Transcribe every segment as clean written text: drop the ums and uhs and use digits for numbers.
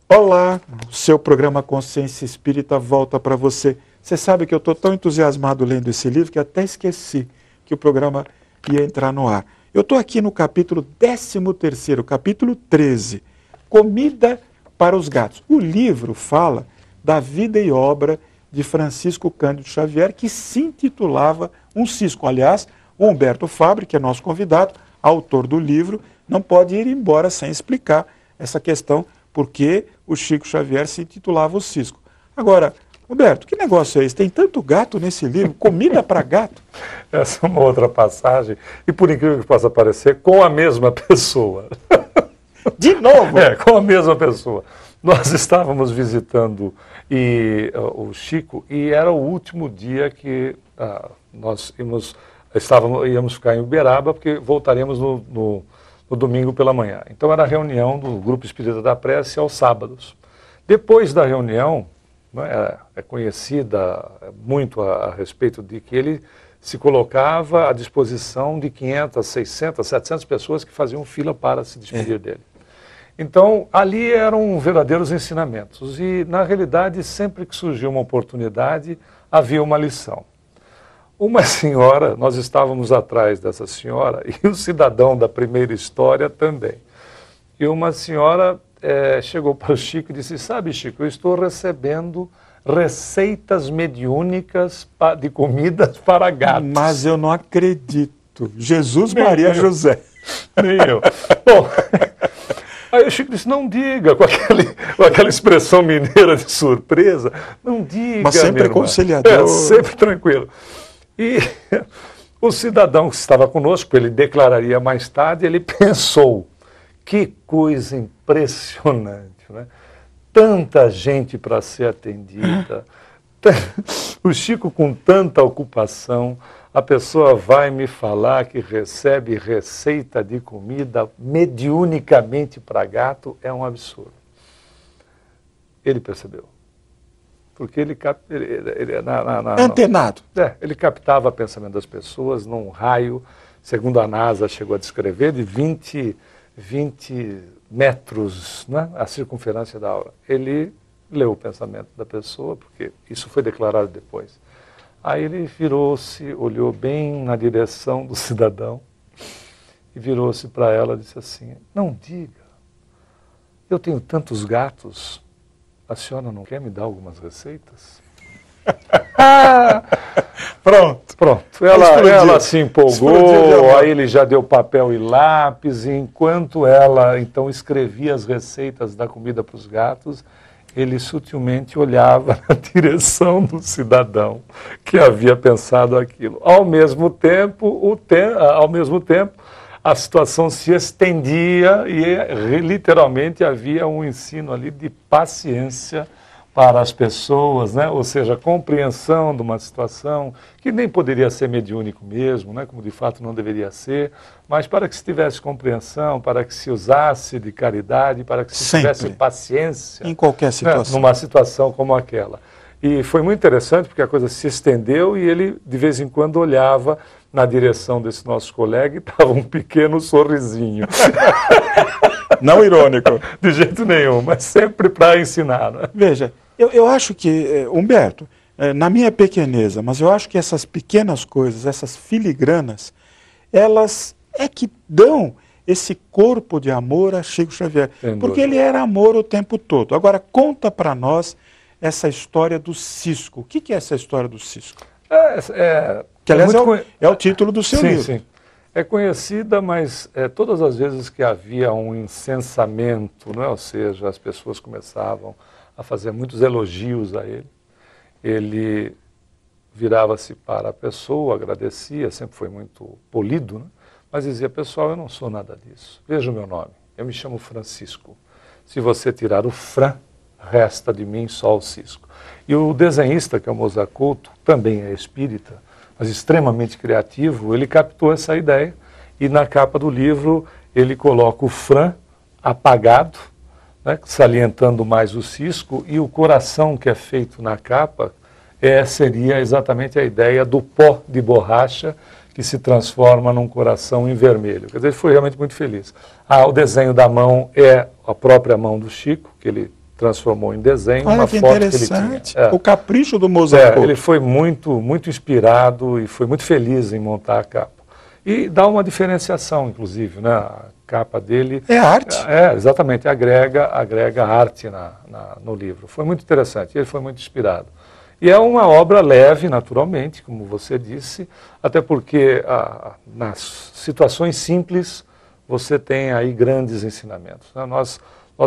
Olá, seu programa Consciência Espírita volta para você. Você sabe que eu estou tão entusiasmado lendo esse livro que até esqueci que o programa ia entrar no ar. Eu estou aqui no capítulo 13º, capítulo 13, Comida para os Gatos. O livro fala da vida e obra de Francisco Cândido Xavier, que se intitulava Um Cisco. Aliás, o Humberto Fabre, que é nosso convidado, autor do livro, não pode ir embora sem explicar essa questão, porque o Chico Xavier se intitulava O Cisco. Agora, Humberto, que negócio é esse? Tem tanto gato nesse livro, comida para gato? Essa é uma outra passagem, e por incrível que possa parecer, com a mesma pessoa. De novo? Com a mesma pessoa. Nós estávamos visitando o Chico e era o último dia que nós íamos ficar em Uberaba, porque voltaremos no domingo pela manhã. Então era a reunião do Grupo Espírita da Prece aos sábados. Depois da reunião, é conhecida muito a respeito de que ele se colocava à disposição de 500, 600, 700 pessoas que faziam fila para se despedir dele. Então, ali eram verdadeiros ensinamentos. E, na realidade, sempre que surgia uma oportunidade, havia uma lição. Uma senhora, nós estávamos atrás dessa senhora, e o cidadão da primeira história também. E uma senhora chegou para o Chico e disse: sabe, Chico, eu estou recebendo receitas mediúnicas de comidas para gatos. Mas eu não acredito. Jesus, Maria, José. Nem eu. Bom, aí o Chico disse: não diga, com aquela expressão mineira de surpresa, não diga. Mas sempre conciliador. Sempre tranquilo. E o cidadão que estava conosco, ele declararia mais tarde, ele pensou: que coisa impressionante, né? Tanta gente para ser atendida, o Chico com tanta ocupação, a pessoa vai me falar que recebe receita de comida mediunicamente para gato, é um absurdo. Ele percebeu. Porque ele antenado. Ele captava o pensamento das pessoas num raio, segundo a NASA chegou a descrever, de 20 metros, né, a circunferência da aura. Ele leu o pensamento da pessoa, porque isso foi declarado depois. Aí ele virou-se, olhou bem na direção do cidadão e virou-se para ela e disse assim: não diga, eu tenho tantos gatos, a senhora não quer me dar algumas receitas? Pronto. Ela se empolgou, aí ele já deu papel e lápis, e enquanto ela então escrevia as receitas da comida para os gatos, ele sutilmente olhava na direção do cidadão que havia pensado aquilo. Ao mesmo tempo, a situação se estendia e literalmente havia um ensino ali de paciência para as pessoas, né? Ou seja, compreensão de uma situação que nem poderia ser mediúnico mesmo, né? Como de fato não deveria ser, mas para que se tivesse compreensão, para que se usasse de caridade, para que se tivesse paciência. Em qualquer situação. Né? Numa situação como aquela. E foi muito interessante porque a coisa se estendeu e ele de vez em quando olhava na direção desse nosso colega e estava um pequeno sorrisinho. Não irônico. De jeito nenhum, mas sempre para ensinar. Né? Veja, eu acho que, Humberto, na minha pequeneza, mas eu acho que essas pequenas coisas, essas filigranas, elas é que dão esse corpo de amor a Chico Xavier. Porque ele era amor o tempo todo. Agora, conta para nós essa história do cisco. O que é essa história do cisco? Que, aliás, é o título do seu livro. Sim. É conhecida, mas todas as vezes que havia um incensamento, não é? Ou seja, as pessoas começavam a fazer muitos elogios a ele, ele virava-se para a pessoa, agradecia, sempre foi muito polido, né? Mas dizia: pessoal, eu não sou nada disso. Veja o meu nome, eu me chamo Francisco. Se você tirar o Fran, resta de mim só o Cisco. E o desenhista, que é o Mozart Couto, também é espírita, mas extremamente criativo, ele captou essa ideia e na capa do livro ele coloca o Fran apagado, né, salientando mais o cisco, e o coração que é feito na capa seria exatamente a ideia do pó de borracha que se transforma num coração em vermelho. Quer dizer, ele foi realmente muito feliz. O desenho da mão é a própria mão do Chico, que ele transformou em desenho Olha uma que foto que ele interessante. tinha. O capricho do Mozart. Ele foi muito inspirado e foi muito feliz em montar a capa. E dá uma diferenciação, inclusive, né? A capa dele... É arte. Exatamente, agrega arte no livro. Foi muito interessante, ele foi muito inspirado. E é uma obra leve, naturalmente, como você disse, até porque nas situações simples você tem aí grandes ensinamentos, né? Nós,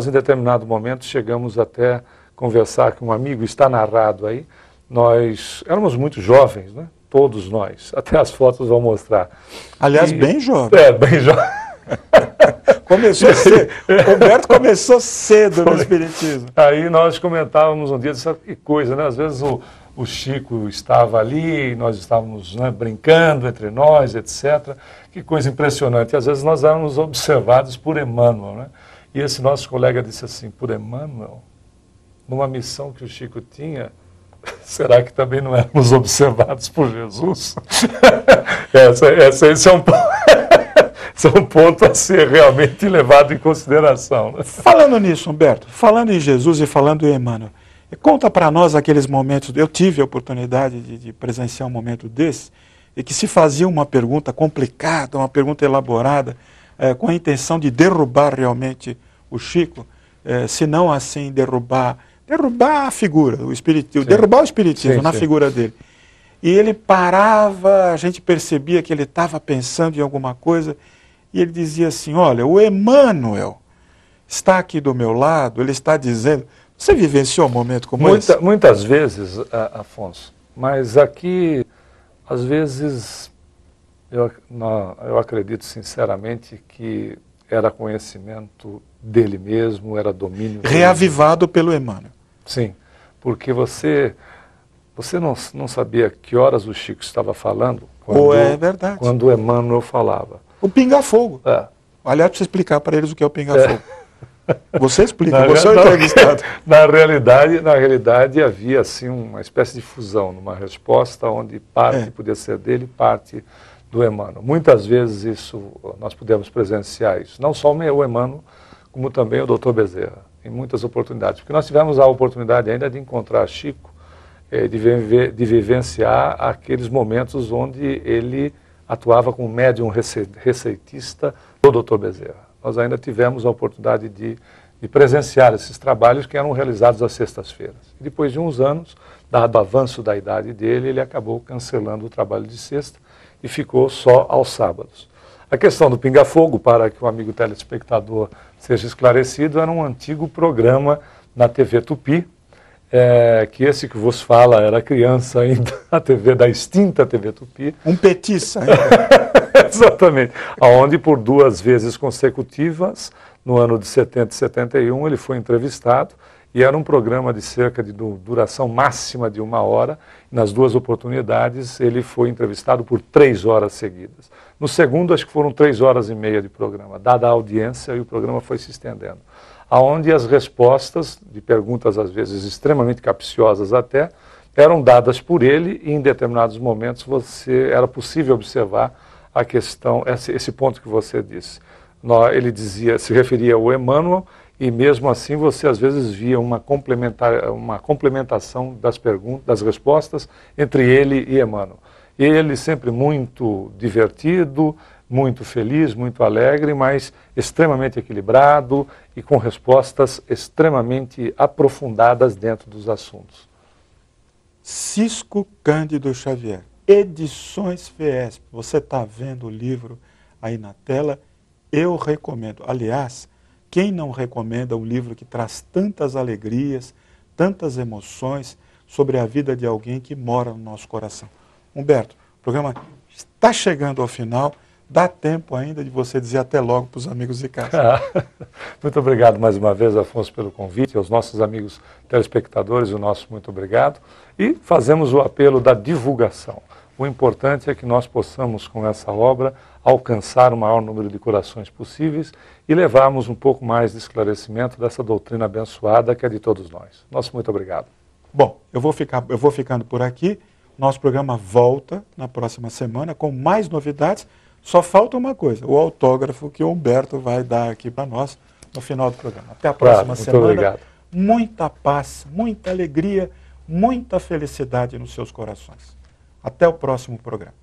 em determinado momento, chegamos até conversar com um amigo, está narrado aí, nós éramos muito jovens, né? Todos nós, até as fotos vão mostrar. Aliás, bem jovem. Bem jovem. Começou cedo. Roberto começou cedo no Espiritismo. Aí nós comentávamos um dia, que coisa, né? Às vezes o Chico estava ali, nós estávamos, né, brincando entre nós, etc. Que coisa impressionante. Às vezes nós éramos observados por Emmanuel, né? E esse nosso colega disse assim, por Emmanuel, numa missão que o Chico tinha, será que também não éramos observados por Jesus? Esse é um ponto a ser realmente levado em consideração, né? Falando nisso, Humberto, falando em Jesus e falando em Emmanuel, conta para nós aqueles momentos, eu tive a oportunidade de presenciar um momento desse, e que se fazia uma pergunta complicada, uma pergunta elaborada, com a intenção de derrubar realmente o Chico, se não assim derrubar a figura, o espiritismo, derrubar o espiritismo na figura dele. E ele parava, a gente percebia que ele estava pensando em alguma coisa, e ele dizia assim, olha, o Emmanuel está aqui do meu lado, ele está dizendo... Você vivenciou um momento como esse? Muitas vezes, Afonso, mas aqui, às vezes, eu acredito sinceramente que era conhecimento dele mesmo, era domínio... Reavivado pelo Emmanuel. Sim, porque você não sabia que horas o Chico estava falando é verdade. Quando o Emmanuel falava. O pinga-fogo. Aliás, precisa explicar para eles o que é o pinga-fogo. Você explica, você é o entrevistado. Na realidade havia assim uma espécie de fusão, numa resposta onde parte podia ser dele, parte do Emmanuel. Muitas vezes isso, nós pudemos presenciar isso, não só o Emmanuel, como também o Dr. Bezerra, em muitas oportunidades. Porque nós tivemos a oportunidade ainda de encontrar Chico, de vivenciar aqueles momentos onde ele atuava como médium receitista do Dr. Bezerra. Nós ainda tivemos a oportunidade de presenciar esses trabalhos que eram realizados às sextas-feiras. E depois de uns anos, dado o avanço da idade dele, ele acabou cancelando o trabalho de sexta e ficou só aos sábados. A questão do pinga-fogo, para que o amigo telespectador seja esclarecido, era um antigo programa na TV Tupi, que esse que vos fala era criança ainda, da extinta TV Tupi. Um petista ainda. Exatamente. Onde por 2 vezes consecutivas, no ano de 70 e 71, ele foi entrevistado, e era um programa de cerca de duração máxima de 1 hora. Nas 2 oportunidades, ele foi entrevistado por 3 horas seguidas. No segundo, acho que foram 3 horas e meia de programa, dada a audiência, e o programa foi se estendendo. Onde as respostas, de perguntas às vezes extremamente capciosas até, eram dadas por ele, e em determinados momentos era possível observar a questão, esse ponto que você disse. Ele se referia ao Emmanuel, e mesmo assim você às vezes via uma complementação das perguntas, das respostas entre ele e Emmanuel. Ele sempre muito divertido, muito feliz, muito alegre, mas extremamente equilibrado e com respostas extremamente aprofundadas dentro dos assuntos. Cisco Cândido Xavier, Edições FEESP. Você está vendo o livro aí na tela? Eu recomendo. Aliás, quem não recomenda um livro que traz tantas alegrias, tantas emoções sobre a vida de alguém que mora no nosso coração? Humberto, o programa está chegando ao final. Dá tempo ainda de você dizer até logo para os amigos de casa. Muito obrigado mais uma vez, Afonso, pelo convite. Aos nossos amigos telespectadores, o nosso muito obrigado. E fazemos o apelo da divulgação. O importante é que nós possamos, com essa obra, alcançar o maior número de corações possíveis e levarmos um pouco mais de esclarecimento dessa doutrina abençoada que é de todos nós. Nosso muito obrigado. Bom, eu vou ficando por aqui. Nosso programa volta na próxima semana com mais novidades. Só falta uma coisa, o autógrafo que o Humberto vai dar aqui para nós no final do programa. Até a próxima semana. Muito obrigado. muita paz, muita alegria, muita felicidade nos seus corações. Até o próximo programa.